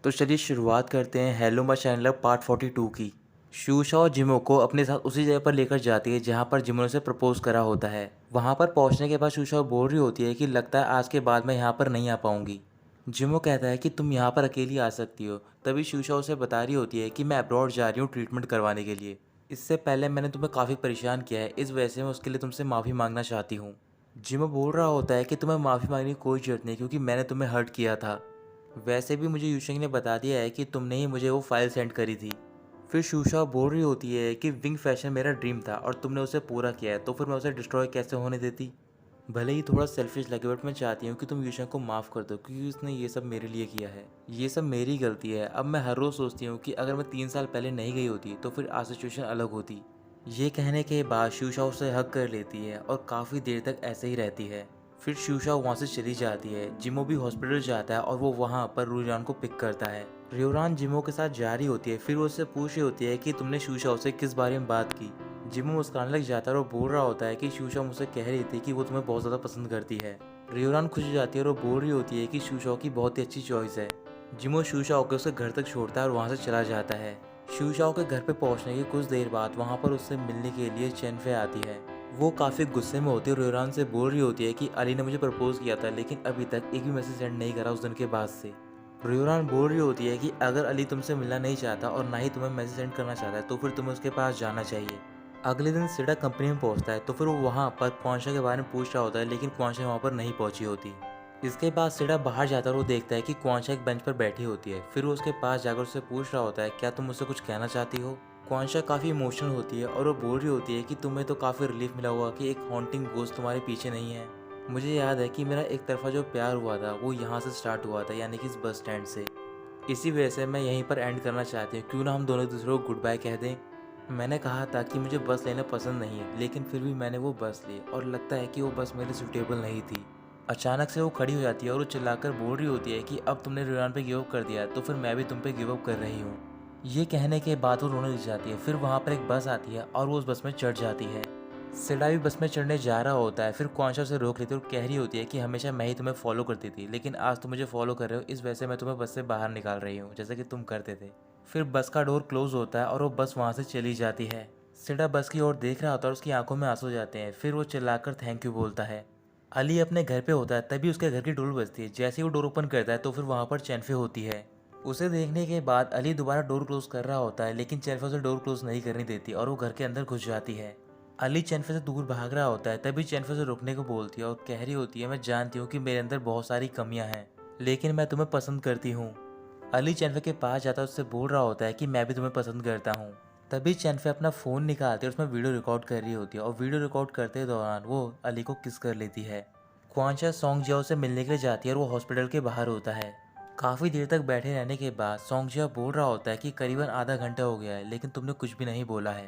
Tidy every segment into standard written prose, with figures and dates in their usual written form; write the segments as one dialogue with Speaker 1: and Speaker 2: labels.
Speaker 1: तो चलिए शुरुआत करते हैं हेलो माय चैनल पार्ट 42 की। शूशा और जिमो को अपने साथ उसी जगह पर लेकर जाती है जहाँ पर जिमो ने उसे प्रपोज करा होता है। वहाँ पर पहुँचने के बाद शूशा बोल रही होती है कि लगता है आज के बाद मैं यहाँ पर नहीं आ पाऊँगी। जिमो कहता है कि तुम यहाँ पर अकेली आ सकती हो। तभी शूशा उसे बता रही होती है कि मैं अब्रॉड जा रही हूँ ट्रीटमेंट करवाने के लिए। इससे पहले मैंने तुम्हें काफ़ी परेशान किया है, इस वजह से मैं उसके लिए तुमसे माफ़ी मांगना चाहती हूँ। जिमो बोल रहा होता है कि तुम्हें माफ़ी मांगने की कोई ज़रूरत नहीं क्योंकि मैंने तुम्हें हर्ट किया था। वैसे भी मुझे यूशेंग ने बता दिया है कि तुमने ही मुझे वो फाइल सेंड करी थी। फिर शूशा बोल रही होती है कि विंग फैशन मेरा ड्रीम था और तुमने उसे पूरा किया है, तो फिर मैं उसे डिस्ट्रॉय कैसे होने देती। भले ही थोड़ा सेल्फिश लगे बट मैं चाहती हूँ कि तुम यूशेंग को माफ़ कर दो क्योंकि उसने ये सब मेरे लिए किया है। ये सब मेरी गलती है। अब मैं हर रोज़ सोचती हूँ कि अगर मैं 3 साल पहले नहीं गई होती तो फिर आज सिचुएशन अलग होती। ये कहने के बाद शूशा उसे हक कर लेती है और काफ़ी देर तक ऐसे ही रहती है। फिर शूशा वहाँ से चली जाती है। जिमो भी हॉस्पिटल जाता है और वो वहाँ पर रियोरान को पिक करता है। रियोरान जिमो के साथ जा रही होती है। फिर वो उससे पूछ रही होती है कि तुमने शूशा से किस बारे में बात की। जिमो मुस्कुराने लग जाता है और बोल रहा होता है कि शूशा मुझसे कह रही थी कि वो तुम्हें बहुत ज़्यादा पसंद करती है। रियोरान खुश हो जाती है और वो बोल रही होती है कि शूशा की बहुत ही अच्छी चॉइस है। जिमो शूशा को उसे घर तक छोड़ता है और वहाँ से चला जाता है। शूशाओ के घर पे पहुंचने के कुछ देर बाद वहां पर उससे मिलने के लिए चेनफे आती है। वो काफ़ी गुस्से में होती है और रियोरान से बोल रही होती है कि अली ने मुझे प्रपोज किया था लेकिन अभी तक एक भी मैसेज सेंड नहीं करा उस दिन के बाद से। रियोरान बोल रही होती है कि अगर अली तुमसे मिलना नहीं चाहता और ना ही तुम्हें मैसेज सेंड करना चाहता है तो फिर तुम्हें उसके पास जाना चाहिए। अगले दिन सिडा कंपनी में पहुंचता है तो फिर वो वहाँ पर क्वांशा के बारे में पूछ रहा होता है लेकिन क्वांशा वहाँ पर नहीं पहुंची होती। इसके बाद सिडा बाहर जाता है और वो देखता है कि क्वांशा एक बेंच पर बैठी होती है। फिर वो उसके पास जाकर उससे पूछ रहा होता है क्या तुम मुझसे कुछ कहना चाहती हो। क्वांशा काफ़ी इमोशनल होती है और वो बोल रही होती है कि तुम्हें तो काफ़ी रिलीफ मिला होगा कि एक हॉन्टिंग गोस्ट तुम्हारे पीछे नहीं है। मुझे याद है कि मेरा एक तरफा जो प्यार हुआ था वो यहाँ से स्टार्ट हुआ था, यानी कि इस बस स्टैंड से। इसी वजह से मैं यहीं पर एंड करना चाहती हूँ। क्यों ना हम दोनों एक दूसरे को गुड बाय कह दें। मैंने कहा था कि मुझे बस लेना पसंद नहीं है लेकिन फिर भी मैंने वो बस ली और लगता है कि वो बस मेरे सूटेबल नहीं थी। अचानक से वो खड़ी हो जाती है और वो चिल्लाकर बोल रही होती है कि अब तुमने रियान पे गिव अप कर दिया तो फिर मैं भी तुम पे गिव अप कर रही हूँ। ये कहने के बाद वो रोने लग जाती है। फिर वहाँ पर एक बस आती है और वो उस बस में चढ़ जाती है। सिडा भी बस में चढ़ने जा रहा होता है। फिर क्वांशा उसे रोक लेती है और कह रही होती है कि हमेशा मैं ही तुम्हें फॉलो करती थी लेकिन आज तुम मुझे फॉलो कर रहे हो, इस वजह से मैं तुम्हें बस से बाहर निकाल रही हूँ जैसे कि तुम करते थे। फिर बस का डोर क्लोज होता है और वो बस वहाँ से चली जाती है। सिडा बस की ओर देख रहा होता है और उसकी आंखों में आंसू जाते हैं। फिर वो चिल्लाकर थैंक यू बोलता है। अली अपने घर पे होता है तभी उसके घर की डोर बजती है। जैसे ही वो डोर ओपन करता है तो फिर वहाँ पर चेनफे होती है। उसे देखने के बाद अली दोबारा डोर क्लोज कर रहा होता है लेकिन चेनफे उसे डोर क्लोज नहीं करने देती और वो घर के अंदर घुस जाती है। अली चेनफे से दूर भाग रहा होता है तभी चेनफे से रुकने को बोलती है और कह रही होती है मैं जानती हूँ कि मेरे अंदर बहुत सारी कमियां हैं लेकिन मैं तुम्हें पसंद करती हूँ। अली चेनफे के पास जाता है, उससे बोल रहा होता है कि मैं भी तुम्हें पसंद करता हूँ। तभी चेनफे अपना फ़ोन निकालती है और उसमें वीडियो रिकॉर्ड कर रही होती है और वीडियो रिकॉर्ड करते दौरान वो अली को किस कर लेती है। क्वांशा सोंगजियाओ से मिलने के लिए जाती है और वो हॉस्पिटल के बाहर होता है। काफ़ी देर तक बैठे रहने के बाद सोंगजिया बोल रहा होता है कि करीबन आधा घंटा हो गया है लेकिन तुमने कुछ भी नहीं बोला है।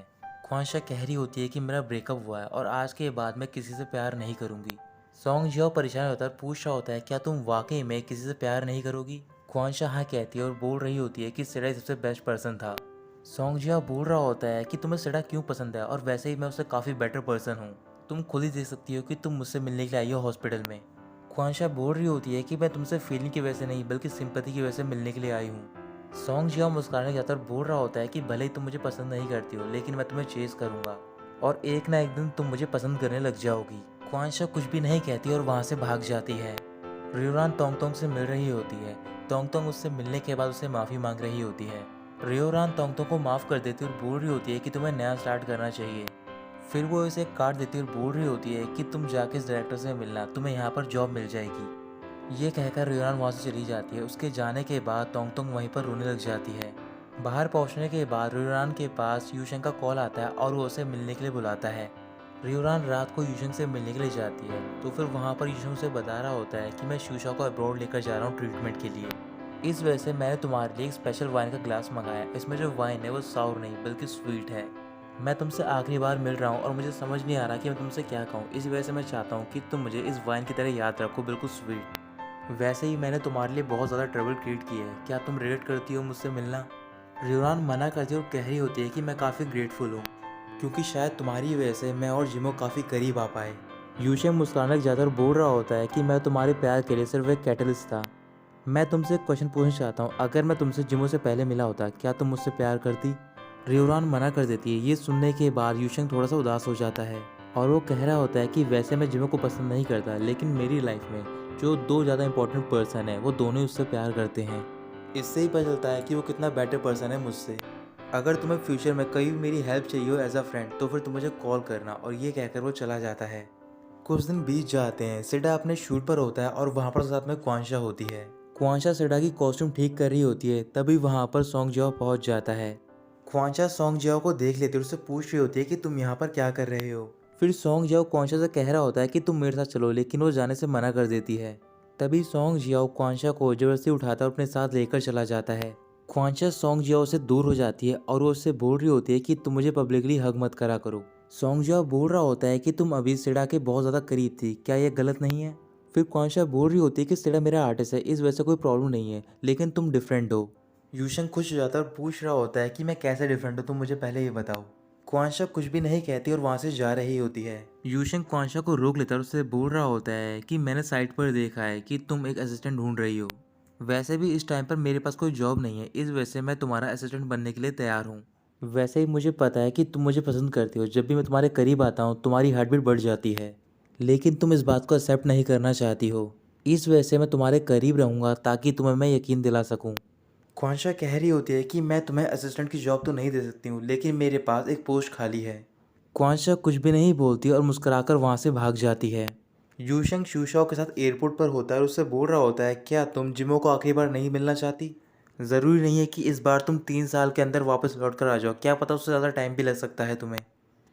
Speaker 1: ख्वांशा कह रही होती है कि मेरा ब्रेकअप हुआ है और आज के बाद मैं किसी से प्यार नहीं करूंगी। सोंगजियाओ परेशान होता है, पूछ रहा होता है क्या तुम वाकई में किसी से प्यार नहीं करोगी। ख्वांशा हाँ कहती है और बोल रही होती है कि सिडा सबसे बेस्ट पर्सन था। सोंगजिया बोल रहा होता है कि तुम्हें सिडा क्यों पसंद है और वैसे ही मैं उससे काफ़ी बेटर पर्सन हूँ। तुम खुद ही देख सकती हो कि तुम मुझसे मिलने के लिए आई हो हॉस्पिटल में। ख्वांशा बोल रही होती है कि मैं तुमसे फीलिंग की वजह से नहीं बल्कि सिंपैथी की वजह से मिलने के लिए आई हूँ। सोंगजिया मुस्कुराने जाता और बोल रहा होता है कि भले ही तुम मुझे पसंद नहीं करती हो लेकिन मैं तुम्हें चेज करूंगा और एक ना एक दिन तुम मुझे पसंद करने लग जाओगी। ख्वांशा कुछ भी नहीं कहती और वहाँ से भाग जाती है। रियोरान तोंगतोंग से मिल रही होती है। तोंगतोंग उससे मिलने के बाद उससे माफ़ी मांग रही होती है। रियोरान तोंगतोंग को माफ़ कर देती और बोल रही होती है कि तुम्हें नया स्टार्ट करना चाहिए। फिर वो इसे एक कार्ड देती और बोल रही होती है कि तुम जाके इस डायरेक्टर से मिलना, तुम्हें यहाँ पर जॉब मिल जाएगी। ये कहकर रियोरान वहाँ से चली जाती है। उसके जाने के बाद तोंगतोंग वहीं पर रोने लग जाती है। बाहर पहुँचने के बाद रियोरान के पास यूशेंग का कॉल आता है और वो उसे मिलने के लिए बुलाता है। रियोरान रात को यूशेंग से मिलने के लिए जाती है तो फिर वहाँ पर यूशेंग उसे बता रहा होता है कि मैं शूशा को अब्रॉड लेकर जा रहा हूँ ट्रीटमेंट के लिए। इस वजह से मैंने तुम्हारे लिए एक स्पेशल वाइन का ग्लास मंगाया है। इसमें जो वाइन है वो साउर नहीं बल्कि स्वीट है। मैं तुमसे आखिरी बार मिल रहा हूँ और मुझे समझ नहीं आ रहा कि मैं तुमसे क्या कहूँ। इस वजह से मैं चाहता हूँ कि तुम मुझे इस वाइन की तरह याद रखो, बिल्कुल स्वीट। वैसे ही मैंने तुम्हारे लिए बहुत ज़्यादा ट्रबल क्रिएट की है, क्या तुम रिलेट करती हो मुझसे मिलना। रियोरान मना करती है और कह रही होती है कि मैं काफ़ी ग्रेटफुल हूँ क्योंकि शायद तुम्हारी वजह से मैं और जिमो काफ़ी करीब आ पाए। यूशेंग मुस्कुराने लग जाता और बोल रहा होता है कि मैं तुम्हारे प्यार के लिए सिर्फ एक कैटलिस्ट था। मैं तुमसे एक क्वेश्चन पूछना चाहता हूँ, अगर मैं तुमसे जिमो से पहले मिला होता क्या तुम मुझसे प्यार करती? रियोरान मना कर देती है। ये सुनने के बाद यूशंग थोड़ा सा उदास हो जाता है और वो कह रहा होता है कि वैसे मैं जिमो को पसंद नहीं करता, लेकिन मेरी लाइफ में जो दो ज़्यादा इंपॉर्टेंट पर्सन है वो दोनों ही उससे प्यार करते हैं। इससे ही पता चलता है कि वो कितना बेटर पर्सन है मुझसे। अगर तुम्हें फ्यूचर में कहीं भी मेरी हेल्प चाहिए हो एज अ फ्रेंड, तो फिर तुम मुझे कॉल करना। और ये कहकर वो चला जाता है। कुछ दिन बीत जाते हैं। सिडा अपने शूट पर होता है और वहाँ पर साथ में क्वांशा होती है। क्वांशा सिडा की कॉस्ट्यूम ठीक कर रही होती है, तभी वहाँ पर सॉन्ग जियो पहुँच जाता है। क्वांशा सॉन्ग जियो को देख लेती है और उससे पूछ रही होती है कि तुम यहाँ पर क्या कर रहे हो। फिर सॉन्ग जियो क्वांशा से कह रहा होता है कि तुम मेरे साथ चलो, लेकिन वो जाने से मना कर देती है। तभी सॉन्ग जियो क्वांशा को जबरदस्ती उठाता और अपने साथ लेकर चला जाता है। ख्वांचा सॉन्ग जियो से दूर हो जाती है और वो उससे बोल रही होती है कि तुम मुझे पब्लिकली हग मत करा करो। सॉन्ग जियो बोल रहा होता है कि तुम अभी सिडा के बहुत ज़्यादा करीब थी, क्या ये गलत नहीं है? फिर ख्वांचा बोल रही होती है कि सिडा मेरा आर्टिस्ट है, इस वजह से कोई प्रॉब्लम नहीं है, लेकिन तुम डिफरेंट हो। यूशंग खुश हो जाता है और पूछ रहा होता है कि मैं कैसे डिफरेंट हूँ, तुम मुझे पहले ये बताओ। क्वांशा कुछ भी नहीं कहती और वहाँ से जा रही होती है। यूशंग क्वांशा को रोक लेता है और उससे बोल रहा होता है कि मैंने साइट पर देखा है कि तुम एक असिस्टेंट ढूंढ रही हो। वैसे भी इस टाइम पर मेरे पास कोई जॉब नहीं है, इस वजह से मैं तुम्हारा असिस्टेंट बनने के लिए तैयार हूँ। वैसे ही मुझे पता है कि तुम मुझे पसंद करती हो, जब भी मैं तुम्हारे करीब आता हूँ तुम्हारी हार्ट बीट बढ़ जाती है, लेकिन तुम इस बात को एक्सेप्ट नहीं करना चाहती हो। इस वजह से मैं तुम्हारे करीब रहूँगा ताकि तुम्हें मैं यकीन दिला सकूँ। ख्वांशा कह रही होती है कि मैं तुम्हें असिस्टेंट की जॉब तो नहीं दे सकती हूँ, लेकिन मेरे पास एक पोस्ट खाली है। ख्वांशा कुछ भी नहीं बोलती और मुस्कुराकर वहाँ से भाग जाती है। यूशंग शूशाओ के साथ एयरपोर्ट पर होता है और उससे बोल रहा होता है, क्या तुम जिमो को आखिरी बार नहीं मिलना चाहती? ज़रूरी नहीं है कि इस बार तुम 3 साल के अंदर वापस लौट कर आ जाओ, क्या पता उससे ज़्यादा टाइम भी लग सकता है तुम्हें।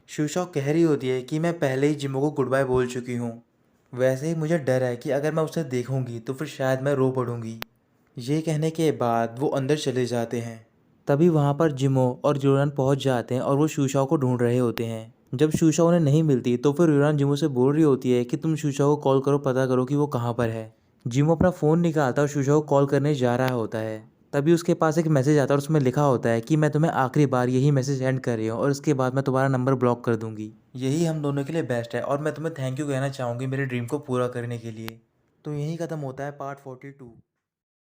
Speaker 1: शूशाओ कह रही होती है कि मैं पहले ही जिमो को गुड बाय बोल चुकी हूँ। वैसे ही मुझे डर है कि अगर मैं उसे देखूंगी तो फिर शायद मैं रो पड़ूंगी। ये कहने के बाद वो अंदर चले जाते हैं। तभी वहाँ पर जिमो और यूरान पहुँच जाते हैं और वो शूशाओ को ढूंढ रहे होते हैं। जब शूशाओ उन्हें नहीं मिलती तो फिर यूरान जिमो से बोल रही होती है कि तुम शूशाओ को कॉल करो, पता करो कि वो कहाँ पर है। जिमो अपना फ़ोन निकालता और शूशाओ को कॉल करने जा रहा होता है। तभी उसके पास एक मैसेज आता है और उसमें लिखा होता है कि मैं तुम्हें आखिरी बार यही मैसेज सेंड कर रही हूँ और इसके बाद मैं तुम्हारा नंबर ब्लॉक कर दूंगी। यही हम दोनों के लिए बेस्ट है और मैं तुम्हें थैंक यू कहना चाहूँगी मेरे ड्रीम को पूरा करने के लिए। तो यही ख़त्म होता है पार्ट 42।